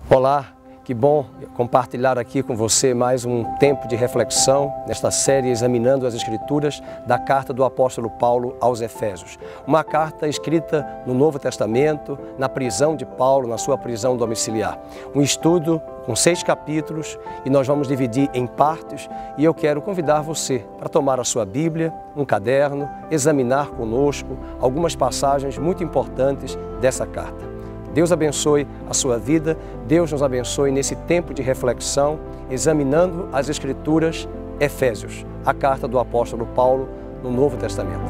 Olá, que bom compartilhar aqui com você mais um tempo de reflexão nesta série examinando as Escrituras da carta do apóstolo Paulo aos Efésios. Uma carta escrita no Novo Testamento, na prisão de Paulo, na sua prisão domiciliar. Um estudo com 6 capítulos e nós vamos dividir em partes e eu quero convidar você para tomar a sua Bíblia, um caderno, examinar conosco algumas passagens muito importantes dessa carta. Deus abençoe a sua vida, Deus nos abençoe nesse tempo de reflexão, examinando as Escrituras, Efésios, a carta do apóstolo Paulo no Novo Testamento.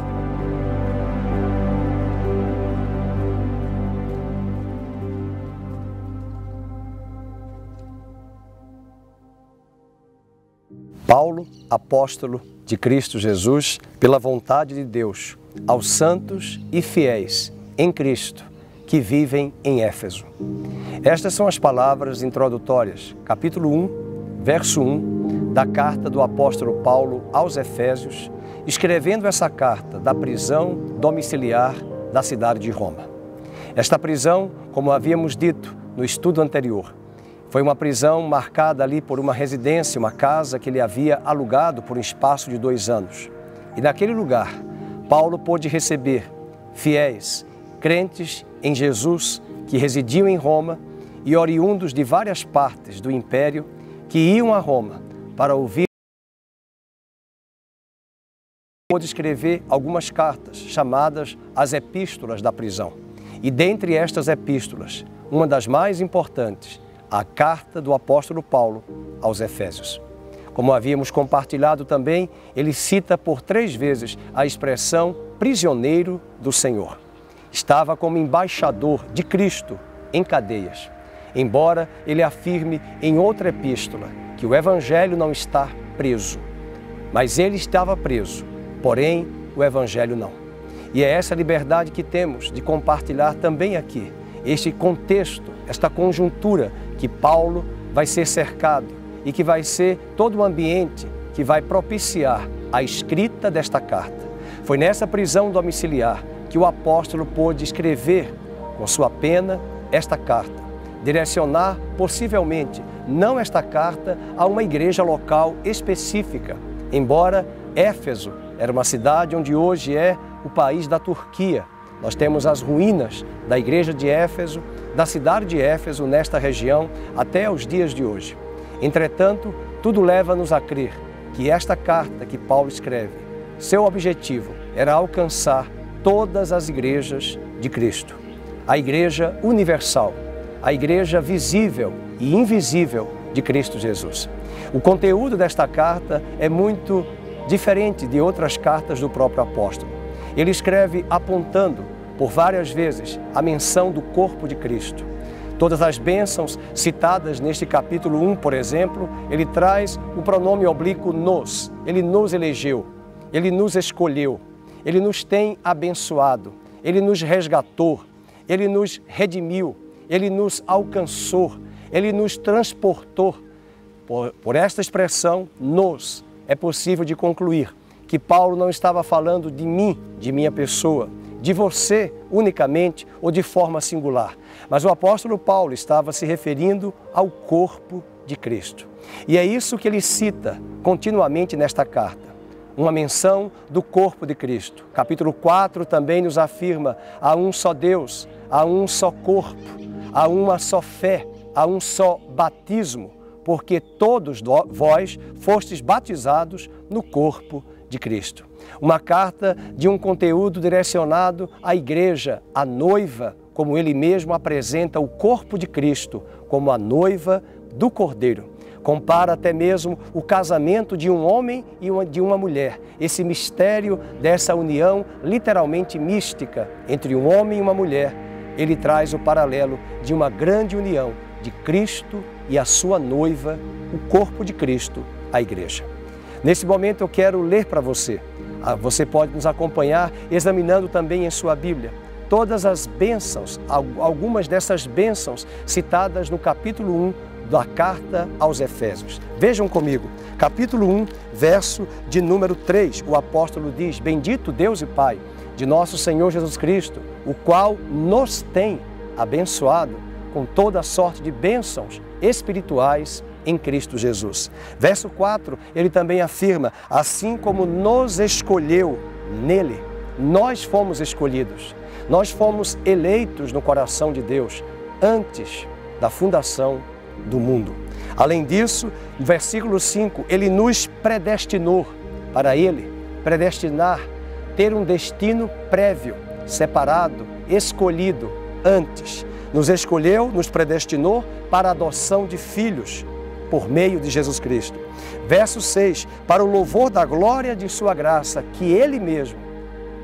Paulo, apóstolo de Cristo Jesus, pela vontade de Deus, aos santos e fiéis em Cristo, que vivem em Éfeso. Estas são as palavras introdutórias, capítulo 1, verso 1, da carta do apóstolo Paulo aos Efésios, escrevendo essa carta da prisão domiciliar da cidade de Roma. Esta prisão, como havíamos dito no estudo anterior, foi uma prisão marcada ali por uma residência, uma casa que ele havia alugado por um espaço de 2 anos. E naquele lugar, Paulo pôde receber fiéis, crentes em Jesus que residiam em Roma e oriundos de várias partes do império que iam a Roma para ouvir. Pôde escrever algumas cartas chamadas as epístolas da prisão. E dentre estas epístolas, uma das mais importantes, a carta do apóstolo Paulo aos Efésios. Como havíamos compartilhado também, ele cita por 3 vezes a expressão prisioneiro do Senhor. Estava como embaixador de Cristo em cadeias, embora ele afirme em outra epístola que o Evangelho não está preso. Mas ele estava preso, porém o Evangelho não. E é essa liberdade que temos de compartilhar também aqui, este contexto, esta conjuntura que Paulo vai ser cercado e que vai ser todo o ambiente que vai propiciar a escrita desta carta. Foi nessa prisão domiciliar que o apóstolo pôde escrever com sua pena esta carta, direcionar possivelmente não esta carta a uma igreja local específica, embora Éfeso era uma cidade onde hoje é o país da Turquia. Nós temos as ruínas da igreja de Éfeso, da cidade de Éfeso nesta região até os dias de hoje. Entretanto, tudo leva-nos a crer que esta carta que Paulo escreve, seu objetivo era alcançar todas as igrejas de Cristo. A igreja universal, a igreja visível e invisível de Cristo Jesus. O conteúdo desta carta é muito diferente de outras cartas do próprio apóstolo. Ele escreve apontando por várias vezes a menção do corpo de Cristo. Todas as bênçãos citadas neste capítulo 1, por exemplo, ele traz o pronome oblíquo nos. Ele nos elegeu, ele nos escolheu. Ele nos tem abençoado, Ele nos resgatou, Ele nos redimiu, Ele nos alcançou, Ele nos transportou. Por esta expressão, nos, é possível de concluir que Paulo não estava falando de mim, de minha pessoa, de você unicamente ou de forma singular, mas o apóstolo Paulo estava se referindo ao corpo de Cristo. E é isso que ele cita continuamente nesta carta. Uma menção do corpo de Cristo. Capítulo 4 também nos afirma: há um só Deus, há um só corpo, há uma só fé, há um só batismo, porque todos vós fostes batizados no corpo de Cristo. Uma carta de um conteúdo direcionado à igreja, à noiva, como ele mesmo apresenta o corpo de Cristo como a noiva do Cordeiro. Compara até mesmo o casamento de um homem e de uma mulher. Esse mistério dessa união literalmente mística entre um homem e uma mulher, ele traz o paralelo de uma grande união de Cristo e a sua noiva, o corpo de Cristo, a igreja. Nesse momento eu quero ler para você. Você pode nos acompanhar examinando também em sua Bíblia todas as bênçãos, algumas dessas bênçãos citadas no capítulo 1 da carta aos Efésios. Vejam comigo, capítulo 1, verso de número 3, o apóstolo diz: bendito Deus e Pai de nosso Senhor Jesus Cristo, o qual nos tem abençoado com toda sorte de bênçãos espirituais em Cristo Jesus. Verso 4, ele também afirma, assim como nos escolheu nele, nós fomos escolhidos, nós fomos eleitos no coração de Deus antes da fundação do mundo. Além disso, no versículo 5, ele nos predestinou para ele, predestinar, ter um destino prévio, separado, escolhido antes. Nos escolheu, nos predestinou para a adoção de filhos por meio de Jesus Cristo. Verso 6, para o louvor da glória de sua graça, que ele mesmo,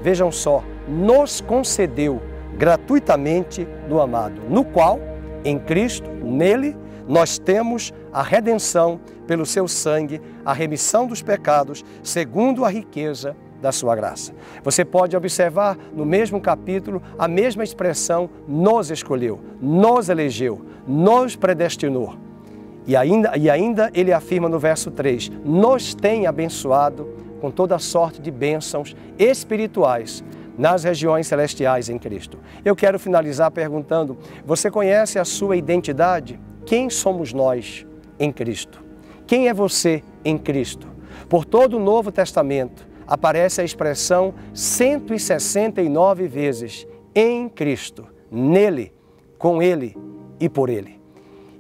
vejam só, nos concedeu gratuitamente no amado, no qual, em Cristo, nele, nós temos a redenção pelo seu sangue, a remissão dos pecados, segundo a riqueza da sua graça. Você pode observar no mesmo capítulo a mesma expressão, nos escolheu, nos elegeu, nos predestinou. E ainda ele afirma no verso 3, nos tem abençoado com toda sorte de bênçãos espirituais nas regiões celestiais em Cristo. Eu quero finalizar perguntando, você conhece a sua identidade? Quem somos nós em Cristo? Quem é você em Cristo? Por todo o Novo Testamento aparece a expressão 169 vezes, em Cristo, nele, com ele e por ele.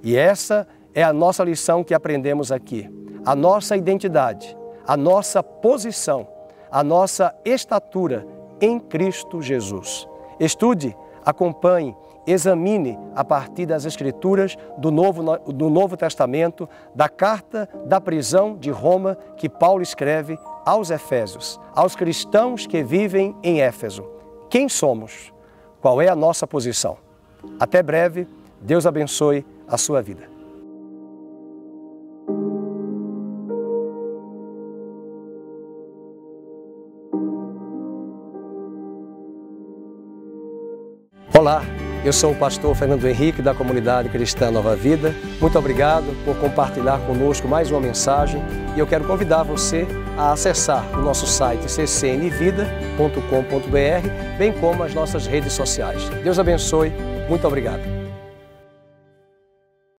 E essa é a nossa lição que aprendemos aqui. A nossa identidade, a nossa posição, a nossa estatura em Cristo Jesus. Estude, acompanhe, examine a partir das Escrituras do Novo Testamento, da carta da prisão de Roma que Paulo escreve aos Efésios, aos cristãos que vivem em Éfeso. Quem somos? Qual é a nossa posição? Até breve, Deus abençoe a sua vida. Olá, eu sou o pastor Fernando Henrique da Comunidade Cristã Nova Vida. Muito obrigado por compartilhar conosco mais uma mensagem e eu quero convidar você a acessar o nosso site ccnvida.com.br, bem como as nossas redes sociais. Deus abençoe, muito obrigado.